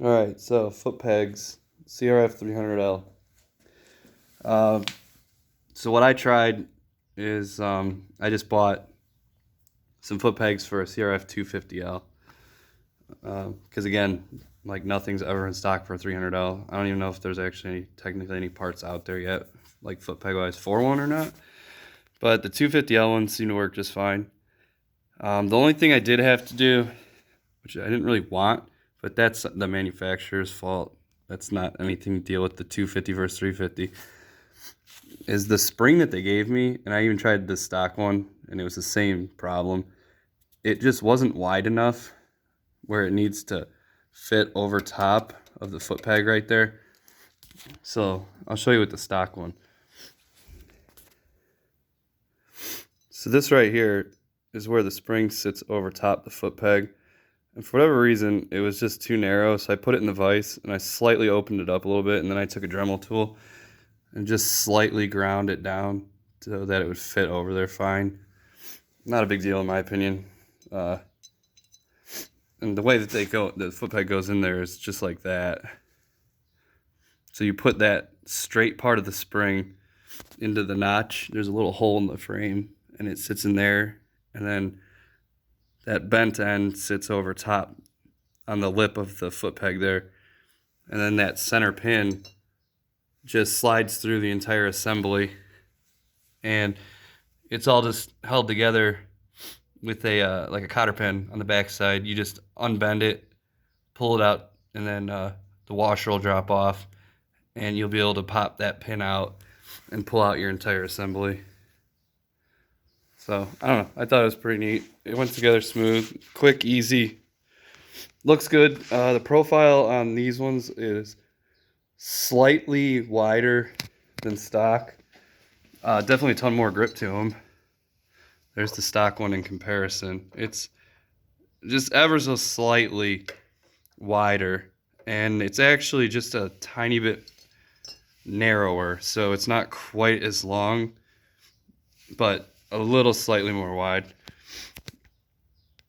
Alright, so foot pegs, CRF300L. So what I tried is I just bought some foot pegs for a CRF250L. Because again, like nothing's ever in stock for a 300L. I don't even know if there's actually technically any parts out there yet, like foot peg wise for one or not. But the 250L ones seem to work just fine. The only thing I did have to do, which I didn't really want, but that's the manufacturer's fault. That's not anything to deal with the 250 versus 350. Is the spring that they gave me, and I even tried the stock one, and it was the same problem. It just wasn't wide enough where it needs to fit over top of the foot peg right there. So I'll show you with the stock one. So this right here is where the spring sits over top the foot peg. And for whatever reason, it was just too narrow, so I put it in the vise, and I slightly opened it up a little bit, and then I took a Dremel tool and just slightly ground it down so that it would fit over there fine. Not a big deal in my opinion. And the way that the foot peg goes in there is just like that. So you put that straight part of the spring into the notch. There's a little hole in the frame, and it sits in there, and then that bent end sits over top on the lip of the foot peg there. And then that center pin just slides through the entire assembly. And it's all just held together with a like a cotter pin on the back side. You just unbend it, pull it out, and then the washer will drop off. And you'll be able to pop that pin out and pull out your entire assembly. So, I don't know. I thought it was pretty neat. It went together smooth, quick, easy. Looks good. The profile on these ones is slightly wider than stock. Definitely a ton more grip to them. There's the stock one in comparison. It's just ever so slightly wider. And it's actually just a tiny bit narrower. So it's not quite as long, but a little slightly more wide.